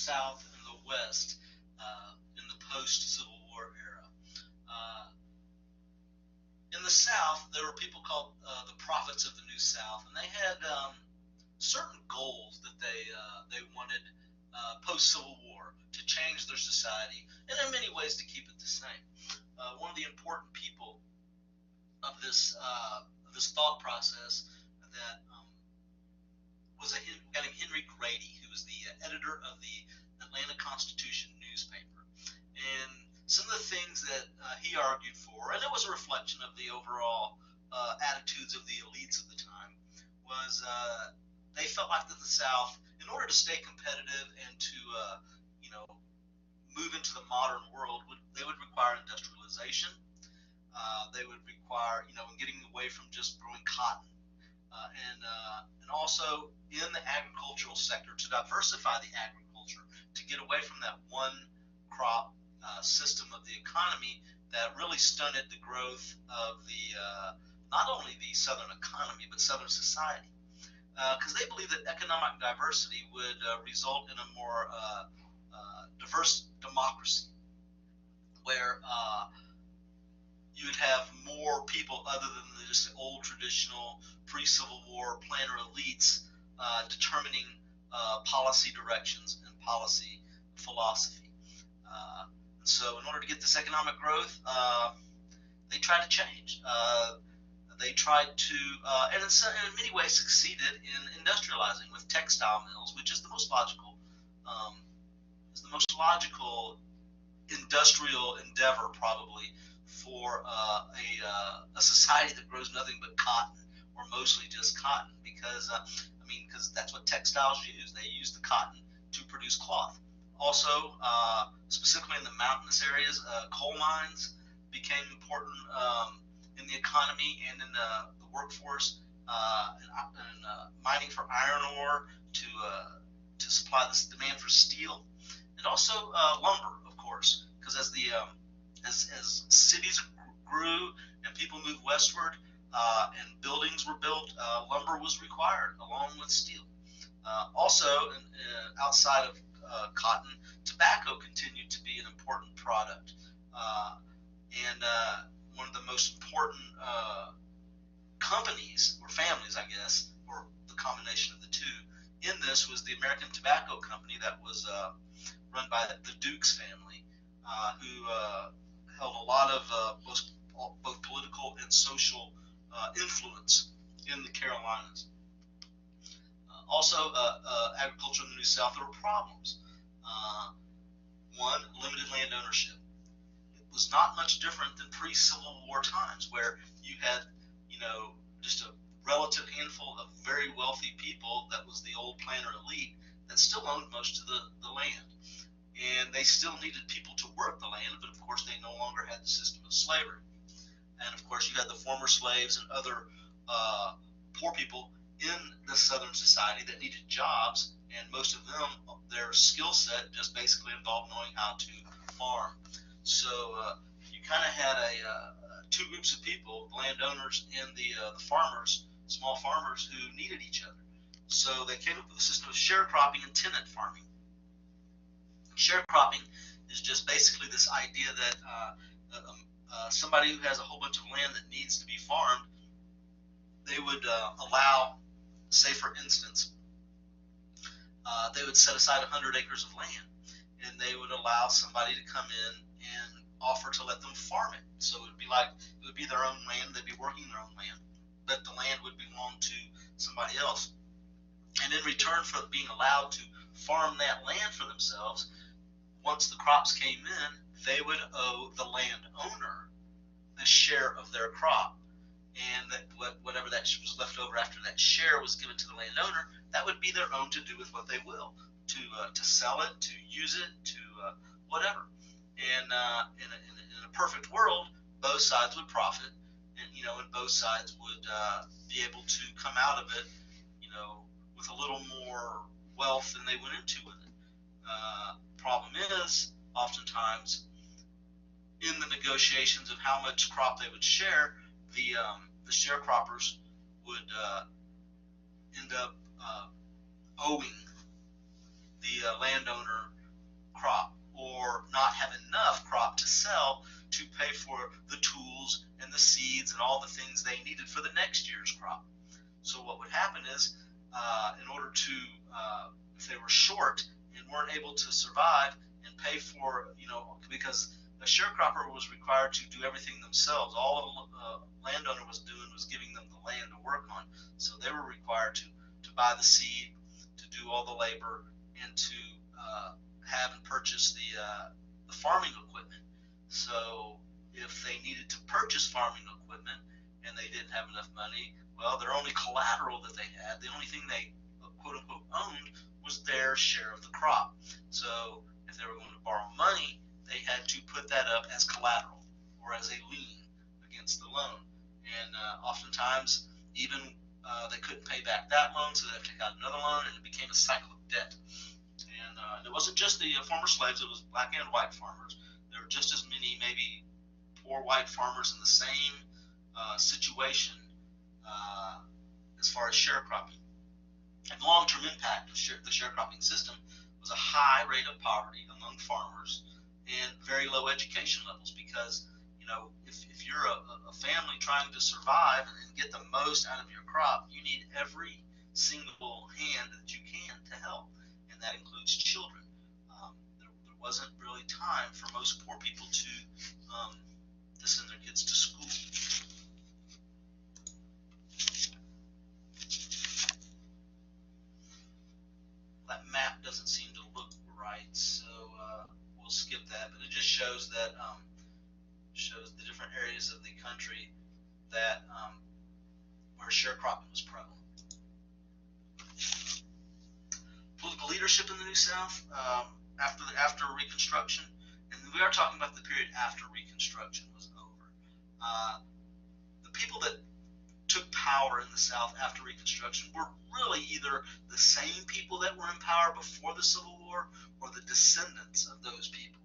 South and the West in the post-Civil War era. Uh, in the South, there were people called the prophets of the New South, and they had certain goals that they wanted post Civil War to change their society, and in many ways to keep it the same. One of the important people of this thought process that was a guy named Henry Grady, who was the editor of the Atlanta Constitution newspaper, and some of the things that he argued for, and it was a reflection of the overall attitudes of the elites of the time, was they felt like that the South, in order to stay competitive and to move into the modern world, they would require industrialization. They would require, getting away from just growing cotton, and also in the agricultural sector to diversify the agriculture, to get away from that one crop system of the economy that really stunted the growth of the not only the Southern economy but Southern society, because they believed that economic diversity would result in a more diverse democracy, where you would have more people other than just the old traditional pre-Civil War planner elites determining policy directions and policy philosophy. So in order to get this economic growth, they tried to change. They tried to, and in many ways succeeded in industrializing with textile mills, which is the most logical, industrial endeavor probably for a society that grows nothing but cotton, or mostly just cotton, because because that's what textiles use. They use the cotton to produce cloth. Also, specifically in the mountainous areas, coal mines became important in the economy and in the workforce, and mining for iron ore to supply this demand for steel, and also lumber, of course, because as cities grew and people moved westward and buildings were built, lumber was required along with steel. Also, outside of cotton, tobacco continued to be an important product, and one of the most important companies or families, I guess, or the combination of the two, in this was the American Tobacco Company that was run by the Dukes family, who held a lot of both political and social influence in the Carolinas. Also, agriculture in the New South, there were problems. One, limited land ownership. It was not much different than pre-Civil War times, where you had, just a relative handful of very wealthy people that was the old planter elite that still owned most of the land. And they still needed people to work the land, but of course they no longer had the system of slavery. And of course you had the former slaves and other poor people in the Southern society that needed jobs, and most of them, their skill set just basically involved knowing how to farm. So you kind of had two groups of people, the landowners and the farmers, small farmers, who needed each other. So they came up with a system of sharecropping and tenant farming. Sharecropping is just basically this idea that somebody who has a whole bunch of land that needs to be farmed, they would allow, say for instance, they would set aside 100 acres of land, and they would allow somebody to come in and offer to let them farm it. So it would be their own land, they'd be working their own land, but the land would belong to somebody else. And in return for being allowed to farm that land for themselves, once the crops came in, they would owe the landowner the share of their crop, and that whatever that was left over after that share was given to the landowner, that would be their own to do with what they will, to sell it, to use it, to whatever. And in a perfect world, both sides would profit, and both sides would be able to come out of it, with a little more wealth than they went into with it. Problem is, oftentimes, in the negotiations of how much crop they would share, the sharecroppers would end up owing the landowner crop or not have enough crop to sell to pay for the tools and the seeds and all the things they needed for the next year's crop. So what would happen is, in order to, if they were short and weren't able to survive and pay for, because a sharecropper was required to do everything themselves. All a landowner was doing was giving them the land to work on. So they were required to buy the seed, to do all the labor, and to have and purchase the farming equipment. So if they needed to purchase farming equipment and they didn't have enough money, well, their only collateral that they had, the only thing they quote unquote owned, was their share of the crop. So if they were going to borrow money, they had to put that up as collateral or as a lien against the loan. And oftentimes, even they couldn't pay back that loan, so they had to take out another loan, and it became a cycle of debt. And it wasn't just the former slaves, it was black and white farmers. There were just as many, maybe, poor white farmers in the same situation as far as sharecropping. And the long-term impact of the sharecropping system was a high rate of poverty among farmers and very low education levels, because if you're a family trying to survive and get the most out of your crop, you need every single hand that you can to help, and that includes children. There wasn't really time for most poor people to send their kids to school. That map doesn't seem to look right, so we'll skip that. But it just shows that shows the different areas of the country that where sharecropping was prevalent. Political leadership in the New South after Reconstruction, and we are talking about the period after Reconstruction was over. The people that took power in the South after Reconstruction were really either the same people that were in power before the Civil War or the descendants of those people.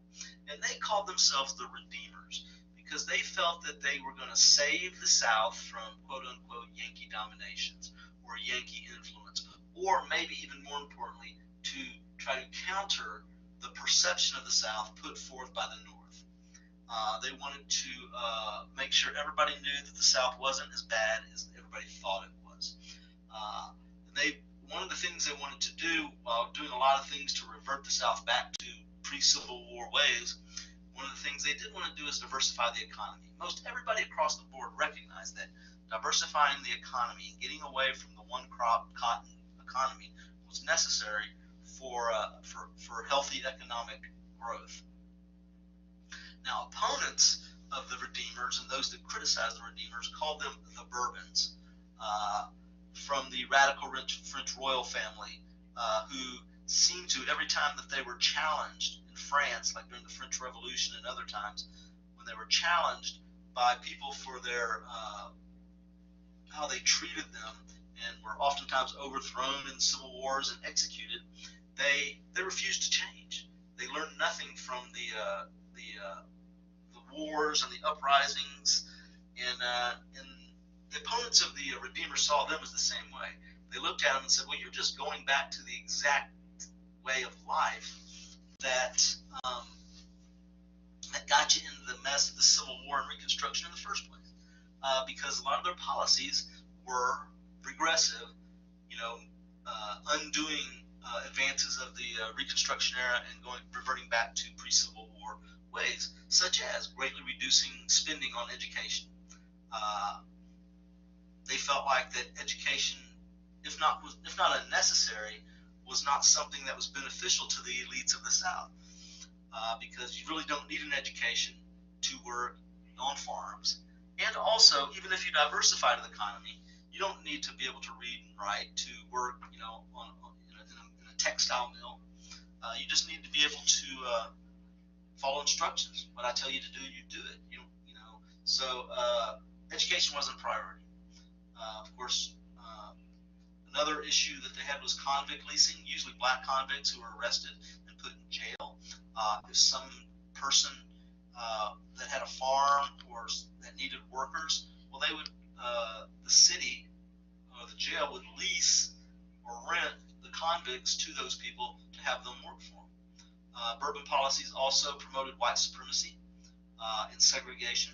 And they called themselves the Redeemers because they felt that they were going to save the South from quote-unquote Yankee dominations or Yankee influence, or maybe even more importantly, to try to counter the perception of the South put forth by the North. They wanted to make sure everybody knew that the South wasn't as bad as everybody thought it was. One of the things they wanted to do, while doing a lot of things to revert the South back to pre-Civil War ways, one of the things they did want to do is diversify the economy. Most everybody across the board recognized that diversifying the economy and getting away from the one-crop cotton economy was necessary for healthy economic growth. Now, opponents of the Redeemers and those that criticized the Redeemers called them the Bourbons, from the radical French royal family, who seemed to, every time that they were challenged in France, like during the French Revolution and other times, when they were challenged by people for their how they treated them and were oftentimes overthrown in civil wars and executed, they refused to change. They learned nothing from the wars and the uprisings, and the opponents of the Redeemers saw them as the same way. They looked at them and said, well, you're just going back to the exact way of life that got you into the mess of the Civil War and Reconstruction in the first place, because a lot of their policies were regressive, undoing advances of the Reconstruction era and reverting back to pre-Civil War ways, such as greatly reducing spending on education. They felt like that education, if not unnecessary, was not something that was beneficial to the elites of the South, because you really don't need an education to work on farms. And also, even if you diversify the economy, you don't need to be able to read and write to work, in a textile mill. You just need to be able to follow instructions. What I tell you to do, you do it. So education wasn't a priority. Of course, another issue that they had was convict leasing. Usually, black convicts who were arrested and put in jail. If some person that had a farm or that needed workers, well, they would the city or the jail would lease or rent the convicts to those people to have them work for them. Bourbon policies also promoted white supremacy and segregation.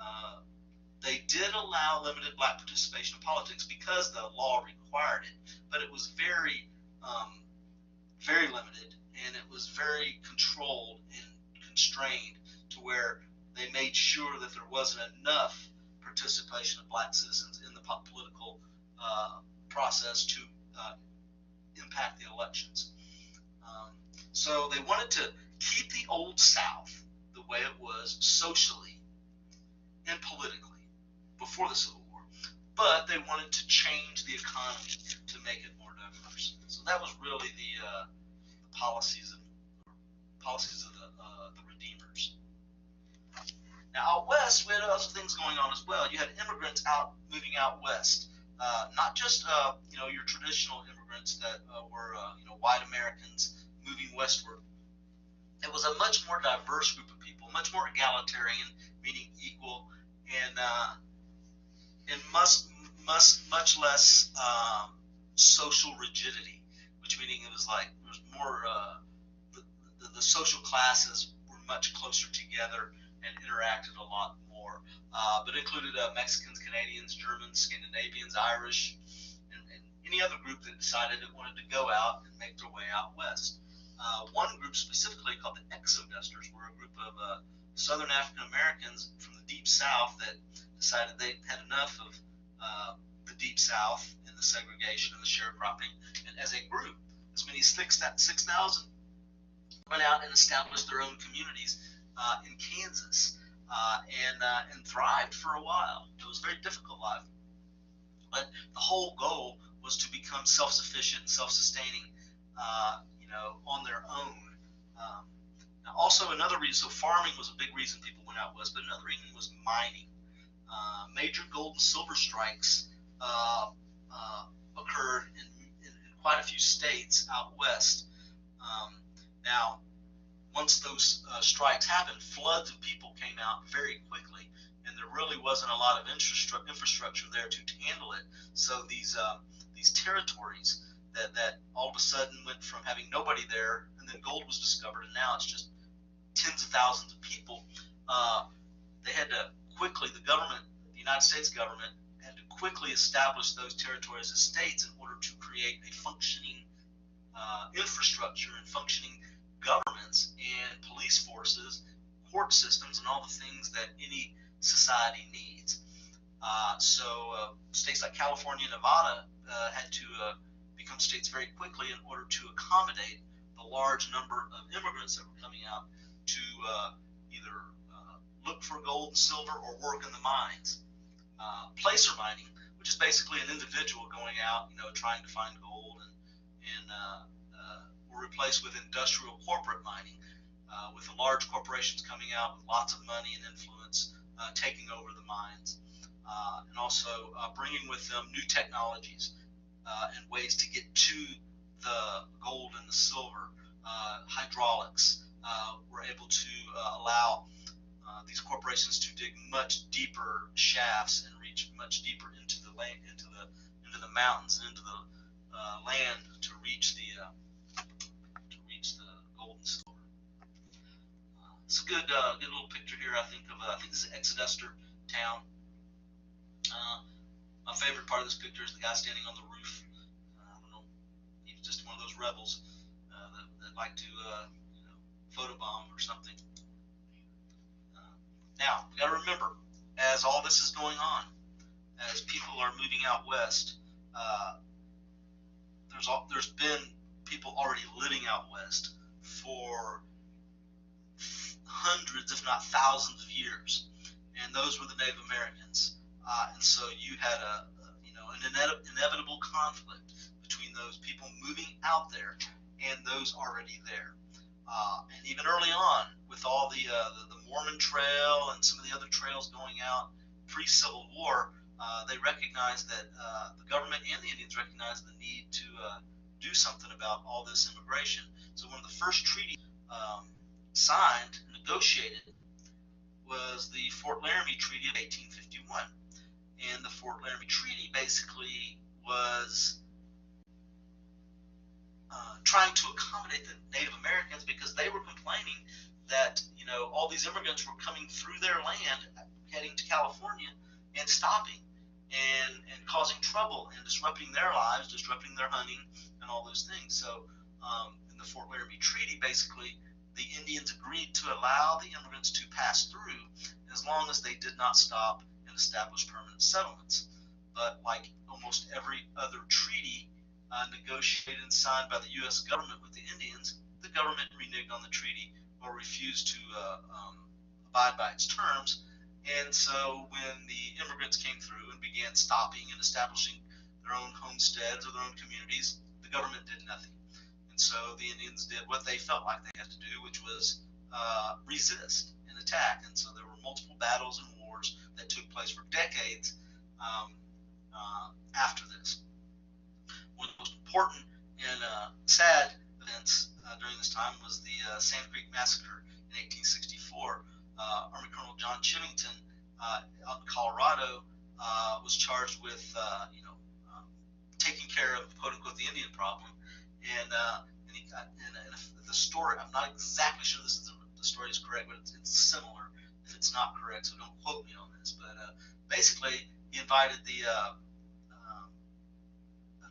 Uh, they did allow limited black participation in politics because the law required it, but it was very limited, and it was very controlled and constrained to where they made sure that there wasn't enough participation of black citizens in the political process to uh, impact the elections. Um, so they wanted to keep the old South the way it was socially and politically before the Civil War, but they wanted to change the economy to make it more diverse. So that was really the policies of the Redeemers. Now out west, we had other things going on as well. You had immigrants moving out west, not just your traditional immigrants that were white Americans moving westward. It was a much more diverse group of people, much more egalitarian, meaning equal, and much less social rigidity, which meaning it was like there was more the social classes were much closer together and interacted a lot more. But included Mexicans, Canadians, Germans, Scandinavians, Irish, and any other group that decided it wanted to go out and make their way out west. One group specifically called the Exodusters were a group of Southern African Americans from the Deep South that decided they had enough of the Deep South and the segregation and the sharecropping, and as a group, as many as 6,000 went out and established their own communities in Kansas and thrived for a while. It was a very difficult life, but the whole goal was to become self-sufficient and self-sustaining, on their own. Now also another reason, so farming was a big reason people went out west, but another reason was mining. Major gold and silver strikes occurred in quite a few states out west. Now, once those strikes happened, floods of people came out very quickly, and there really wasn't a lot of infrastructure there to handle it. So these territories that all of a sudden went from having nobody there, and then gold was discovered, and now it's just tens of thousands of people. They had to quickly, the United States government, had to quickly establish those territories as states in order to create a functioning infrastructure and functioning governments and police forces, court systems, and all the things that any society needs. So states like California and Nevada had to become states very quickly in order to accommodate the large number of immigrants that were coming out to either look for gold and silver or work in the mines. Placer mining, which is basically an individual going out, trying to find gold, and were replaced with industrial corporate mining, with the large corporations coming out with lots of money and influence, taking over the mines, and also bringing with them new technologies and ways to get to the gold and the silver. Hydraulics were able to allow these corporations to dig much deeper shafts and reach much deeper into the land, into the mountains, and into the land to reach the gold and silver. It's a good little picture here. I think this is Exoduster town. My favorite part of this picture is the guy standing on the roof. I don't know, he's just one of those rebels that like to photobomb or something. Now, we got to remember, as all this is going on, as people are moving out west, there's been people already living out west for hundreds, if not thousands, of years, and those were the Native Americans. And so you had an inevitable conflict between those people moving out there and those already there. And even early on, with all the Mormon Trail and some of the other trails going out pre-Civil War, they recognized that the government and the Indians recognized the need to do something about all this immigration. So one of the first treaties signed and negotiated was the Fort Laramie Treaty of 1851. And the Fort Laramie Treaty basically was trying to accommodate the Native Americans because they were complaining that all these immigrants were coming through their land, heading to California and stopping and causing trouble and disrupting their lives, disrupting their hunting and all those things. So in the Fort Laramie Treaty, basically, the Indians agreed to allow the immigrants to pass through as long as they did not stop and establish permanent settlements. But like almost every other treaty negotiated and signed by the U.S. government with the Indians, the government reneged on the treaty or refused to abide by its terms. And so when the immigrants came through and began stopping and establishing their own homesteads or their own communities, the government did nothing. And so the Indians did what they felt like they had to do, which was resist and attack. And so there were multiple battles and wars that took place for decades after this. One of the most important and sad events during this time was the Sand Creek Massacre in 1864. Army Colonel John Chivington out in Colorado was charged with taking care of, quote unquote, the Indian problem, and he got the story. I'm not exactly sure the story is correct, but it's similar. If it's not correct, so don't quote me on this. But basically, he invited the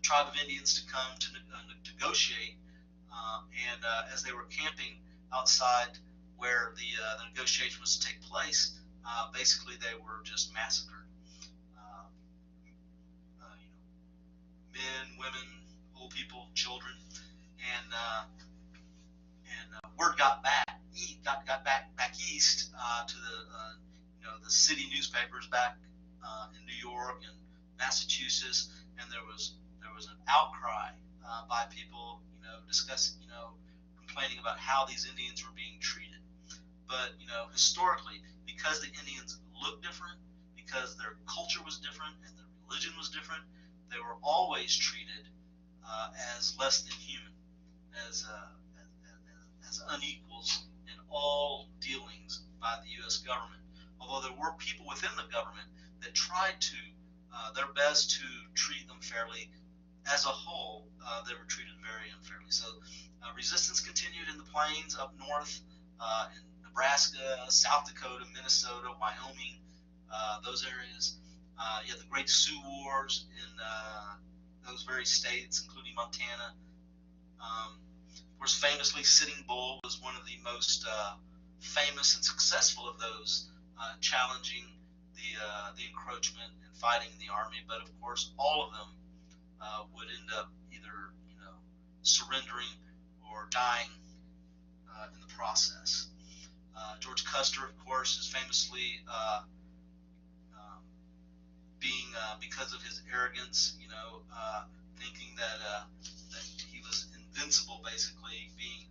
tribe of Indians to come to negotiate, and as they were camping outside where the negotiation was to take place, basically they were just massacred. Men, women, old people, children, and word got back east to the city newspapers back in New York and Massachusetts, and there was an outcry by people, complaining about how these Indians were being treated. But historically, because the Indians looked different, because their culture was different and their religion was different, they were always treated as less than human, as unequals in all dealings by the U.S. government. Although there were people within the government that tried to their best to treat them fairly, as a whole, they were treated very unfairly. So resistance continued in the plains up north, in Nebraska, South Dakota, Minnesota, Wyoming, those areas. You had the Great Sioux Wars in those very states, including Montana. Of course, famously, Sitting Bull was one of the most famous and successful of those, challenging the encroachment and fighting the army. But of course, all of them would end up either surrendering or dying in the process. George Custer, of course, is famously being because of his arrogance, thinking that he was invincible, basically being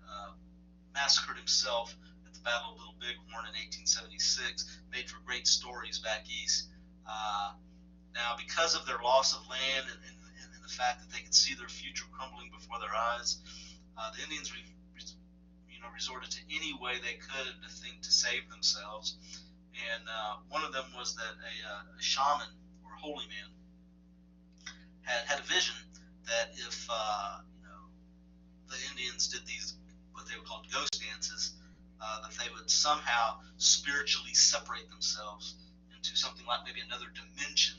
massacred himself at the Battle of Little Bighorn in 1876, made for great stories back east. Now, because of their loss of land and the fact that they could see their future crumbling before their eyes, the Indians resorted to any way they could to save themselves. And one of them was that a shaman or a holy man had a vision that if the Indians did these what they would call ghost dances, that they would somehow spiritually separate themselves into something like maybe another dimension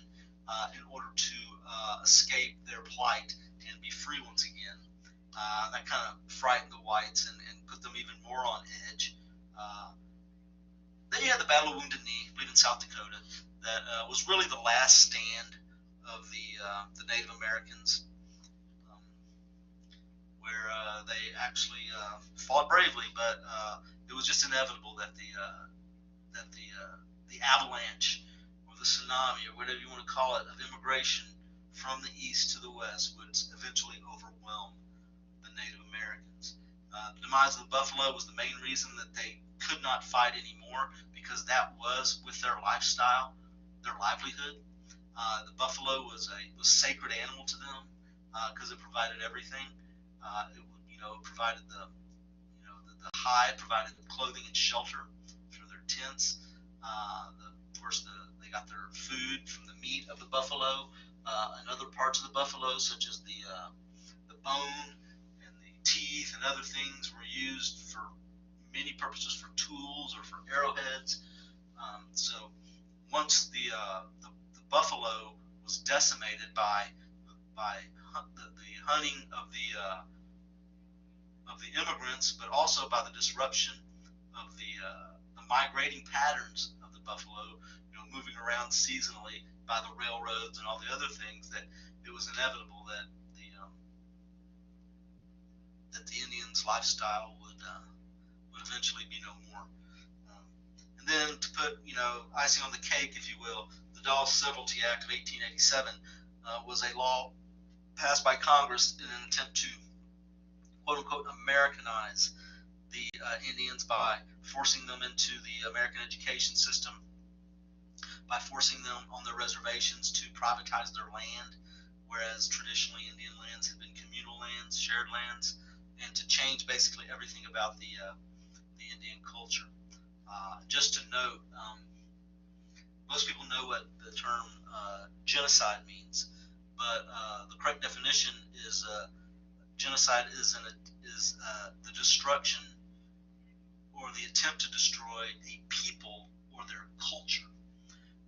in order to escape their plight and be free once again. That kind of frightened the whites and put them even more on edge. Then you had the Battle of Wounded Knee, in South Dakota, that was really the last stand of the Native Americans, where they actually fought bravely, but it was just inevitable that the avalanche or the tsunami or whatever you want to call it of immigration from the east to the west would eventually overwhelm the Native Americans. The demise of the buffalo was the main reason that they could not fight anymore, because that was with their lifestyle, their livelihood. The buffalo was a sacred animal to them because it provided everything. It provided the hide, provided the clothing and shelter for their tents. Of course, they got their food from the meat of the buffalo and other parts of the buffalo, such as the bone and the teeth and other things were used for many purposes, for tools or for arrowheads. So once the buffalo was decimated by the hunting of the immigrants, but also by the disruption of the migrating patterns of the buffalo, moving around seasonally by the railroads and all the other things, that it was inevitable that the Indians' lifestyle would eventually be no more. And then to put icing on the cake, if you will, the Dawes Severalty Act of 1887 was a law passed by Congress in an attempt to quote unquote Americanize the Indians by forcing them into the American education system, by forcing them on their reservations to privatize their land, whereas traditionally Indian lands had been communal lands, shared lands, and to change basically everything about the Indian culture. Just to note, most people know what the term genocide means, but the correct definition is genocide is the destruction or the attempt to destroy a people or their culture.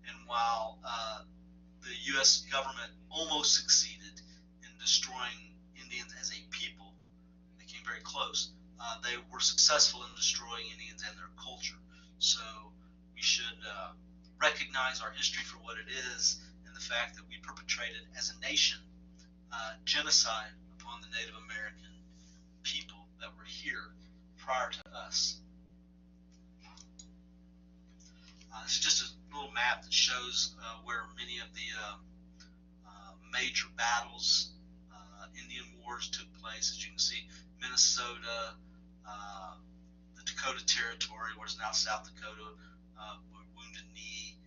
And while the U.S. government almost succeeded in destroying Indians as a people, they came very close. They were successful in destroying Indians and their culture. So we should recognize our history for what it is, and the fact that we perpetrated as a nation genocide upon the Native American people that were here prior to us. This is just a little map that shows where many of the major battles, Indian wars took place. As you can see, Minnesota, the Dakota Territory, what is now South Dakota, Wounded Knee,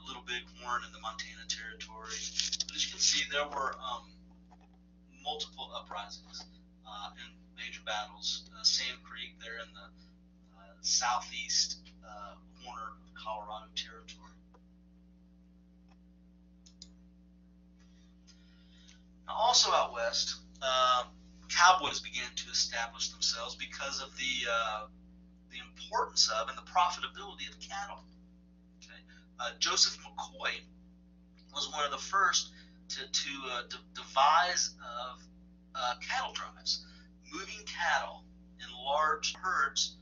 Little Bighorn in the Montana Territory. But as you can see, there were multiple uprisings and major battles. Sand Creek there in the southeast corner of Colorado Territory. Now, also out west, cowboys began to establish themselves because of the importance of and the profitability of cattle. Okay? Joseph McCoy was one of the first to devise cattle drives, moving cattle in large herds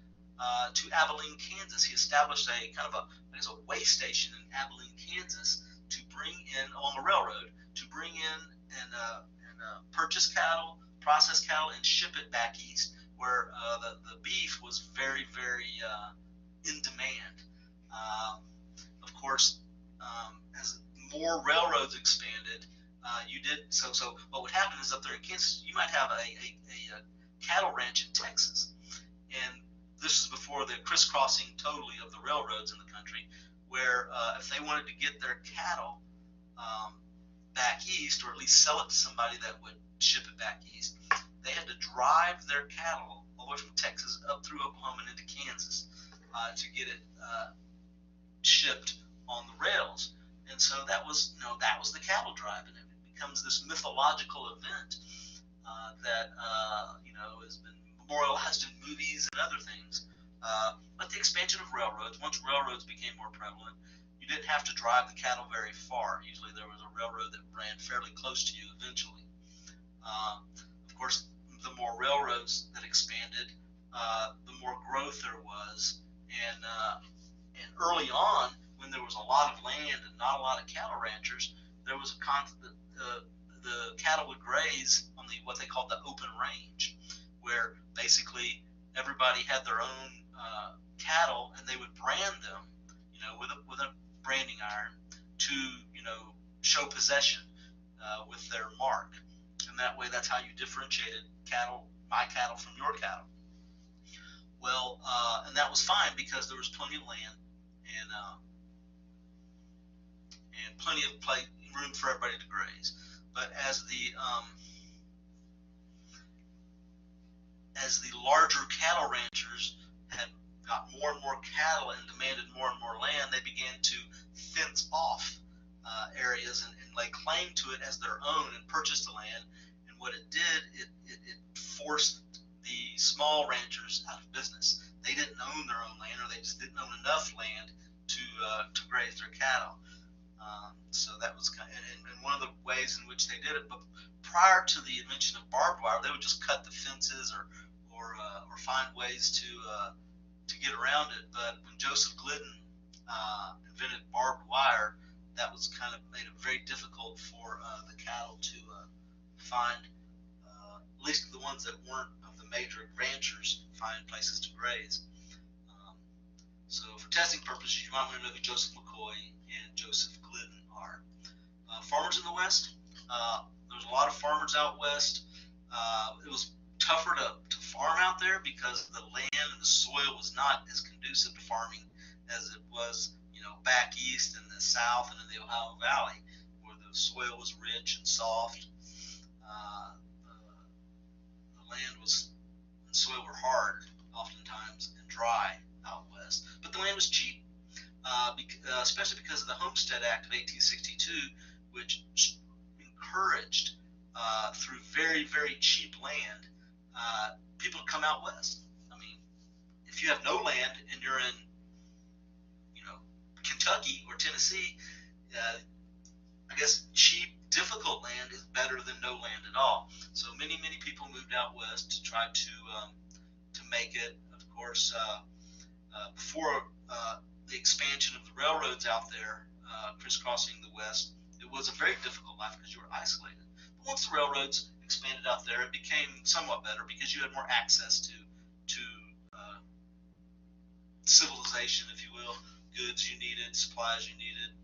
to Abilene, Kansas. He established a kind of a way station in Abilene, Kansas, to bring in on the railroad, to bring in and purchase cattle, process cattle, and ship it back east, where the beef was very, very in demand. Of course, as more railroads expanded, so what would happen is up there in Kansas, you might have a cattle ranch in Texas, and this is before the crisscrossing totally of the railroads in the country, where if they wanted to get their cattle back east, or at least sell it to somebody that would ship it back east, they had to drive their cattle all the way from Texas up through Oklahoma and into Kansas to get it shipped on the rails. And so that was the cattle drive, and it becomes this mythological event that has been memorialized in movies and other things. But the expansion of railroads, once railroads became more prevalent, you didn't have to drive the cattle very far. Usually there was a railroad that ran fairly close to you eventually. Of course, the more railroads that expanded, the more growth there was. And early on, when there was a lot of land and not a lot of cattle ranchers, there was a constant, the cattle would graze on what they called the open range, where basically everybody had their own cattle, and they would brand them, with a branding iron to, show possession with their mark. And that way, that's how you differentiated my cattle from your cattle. Well, and that was fine because there was plenty of land and plenty of room for everybody to graze. But as the larger cattle ranchers had got more and more cattle and demanded more and more land, they began to fence off areas and lay claim to it as their own and purchase the land. And what it did, it forced the small ranchers out of business. They didn't own their own land, or they just didn't own enough land to graze their cattle. So that was kind of, and one of the ways in which they did it. But prior to the invention of barbed wire, they would just cut the fences or find ways to get around it. But when Joseph Glidden invented barbed wire, that was kind of made it very difficult for the cattle to find, at least the ones that weren't of the major ranchers, find places to graze. So for testing purposes, you might want to know who Joseph McCoy and Joseph Glidden are. Farmers in the West, there's a lot of farmers out west. It was tougher to farm out there because the land and the soil was not as conducive to farming as it was, back east in the south and in the Ohio Valley, where the soil was rich and soft. The land and soil were hard, oftentimes, and dry out west. But the land was cheap, especially because of the Homestead Act of 1862, which encouraged, through very, very cheap land, people to come out west. I mean, if you have no land and you're in, Kentucky or Tennessee, I guess cheap, difficult land is better than no land at all. So many, many people moved out west to try to make it. Of course, before the expansion of the railroads out there, crisscrossing the West, it was a very difficult life because you were isolated. But once the railroads expanded out there, it became somewhat better because you had more access to civilization, if you will, goods you needed, supplies you needed.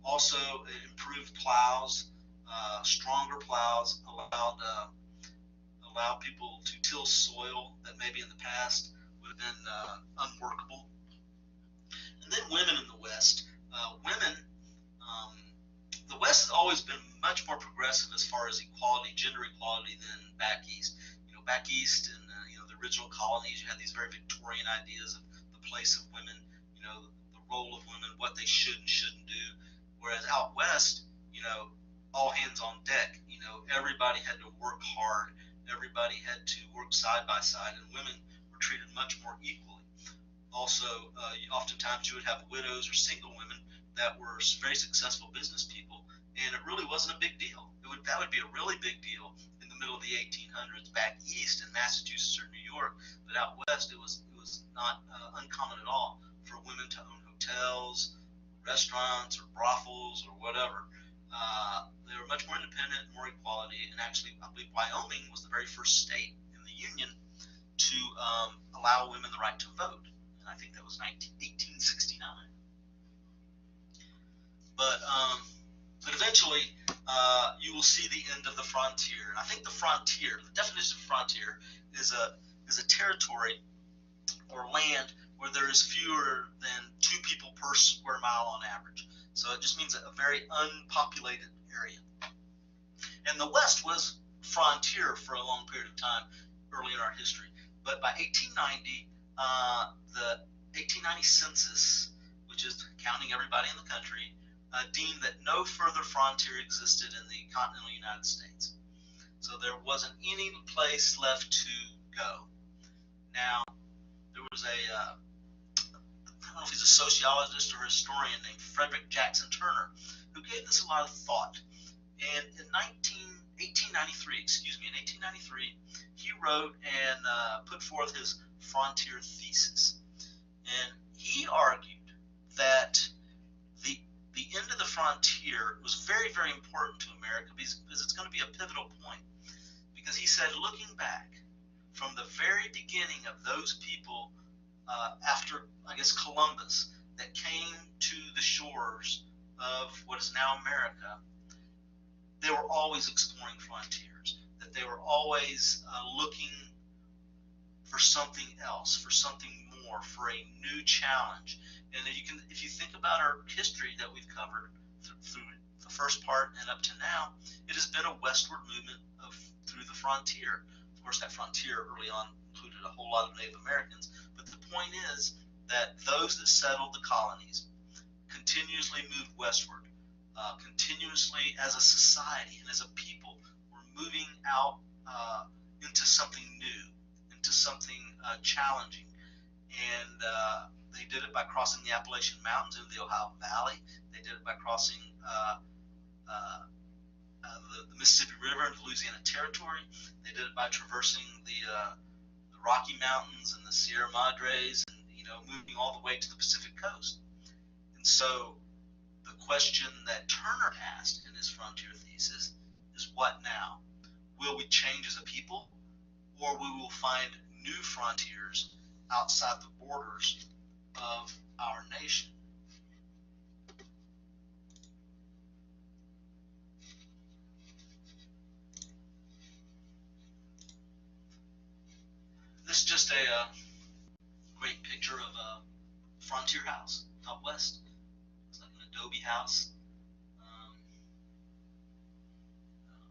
Also, it improved plows. Stronger plows allowed people to till soil that maybe in the past would have been unworkable. And then women in the West. The West has always been much more progressive as far as equality, gender equality, than back east. Back east in the original colonies, you had these very Victorian ideas of the place of women, the role of women, what they should and shouldn't do. Whereas out west, all hands on deck. Everybody had to work hard. Everybody had to work side by side, and women were treated much more equally. Also, oftentimes you would have widows or single women that were very successful business people, and it really wasn't a big deal. That would be a really big deal in the middle of the 1800s back east in Massachusetts or New York, but out west it was not uncommon at all for women to own hotels, restaurants, or brothels, or whatever. They were much more independent, more equality, and actually, I believe Wyoming was the very first state in the Union to allow women the right to vote, and I think that was 1869. But eventually, you will see the end of the frontier. And I think the definition of frontier is a territory or land where there is fewer than 2 people per square mile on average. So it just means a very unpopulated area. And the West was frontier for a long period of time early in our history. But by 1890, the 1890 census, which is counting everybody in the country, deemed that no further frontier existed in the continental United States. So there wasn't any place left to go. Now, there was I don't know if he's a sociologist or a historian named Frederick Jackson Turner, who gave this a lot of thought. And in 1893, he wrote and put forth his frontier thesis. And he argued that the end of the frontier was very, very important to America because it's going to be a pivotal point. Because he said, looking back from the very beginning of those people after, I guess, Columbus, that came to the shores of what is now America, they were always exploring frontiers, that they were always looking for something else, for something more, for a new challenge. And if you think about our history that we've covered through the first part and up to now, it has been a westward movement through the frontier. Of course, that frontier early on included a whole lot of Native Americans, but the point is that those that settled the colonies continuously moved westward, continuously as a society and as a people were moving out into something new, into challenging. And they did it by crossing the Appalachian Mountains into the Ohio Valley. They did it by crossing the Mississippi River into Louisiana Territory. They did it by traversing the Rocky Mountains and the Sierra Madres, and moving all the way to the Pacific coast. And so the question that Turner asked in his frontier thesis is, what now? Will we change as a people, or we will find new frontiers outside the borders of our nation? This is just a great picture of a frontier house out west. It's like an adobe house.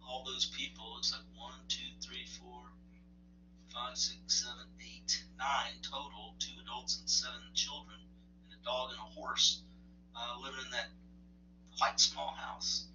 All those people, it's like 1, 2, 3, 4, 5, 6, 7, 8, 9 total, 2 adults and 7 children, and a dog and a horse living in that quite small house.